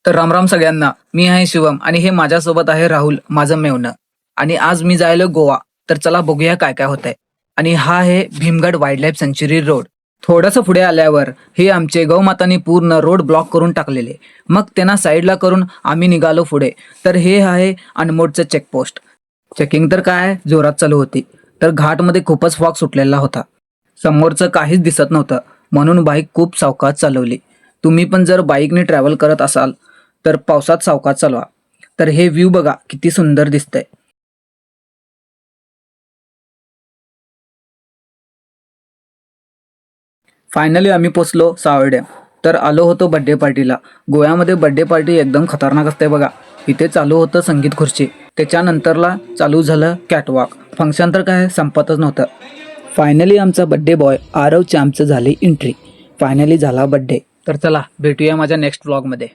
तर रामराम सगळ्यांना, मी आहे शिवम आणि हे माझ्यासोबत आहे राहुल, माझं मेवणं. आणि आज मी जायलो गोवा. तर चला बघूया काय काय होतंय. आणि हा आहे भीमगड वाईल्ड लाईफ सँच्युरी रोड. थोडंसं पुढे आल्यावर हे आमचे गौमातांनी पूर्ण रोड ब्लॉक करून टाकलेले. मग त्यांना साईडला करून आम्ही निघालो पुढे. तर हे आहे अनमोडचं चेकपोस्ट. चेकिंग तर काय जोरात चालू होती. तर घाटमध्ये खूपच फॉग सुटलेला होता. समोरचं काहीच दिसत नव्हतं, म्हणून बाईक खूप सावकाश चालवली. तुम्ही पण जर बाईकने ट्रॅव्हल करत असाल तर पावसात सावकाश चालवा. तर हे व्ह्यू बघा किती सुंदर दिसतंय. फायनली आम्ही पोचलो सावर डॅम. तर आलो होतो बड्डे पार्टीला. गोव्यामध्ये बड्डे पार्टी एकदम खतरनाक असते बघा. इथे चालू होतं संगीत खुर्ची, त्याच्यानंतरला चालू झालं कॅटवॉक. फंक्शन तर काय संपतच नव्हतं. फायनली आमचा बड्डे बॉय आरव चॅम्पचं झाली एंट्री. फायनली झाला बड्डे. तर चला भेटूया माझ्या नेक्स्ट व्लॉगमध्ये.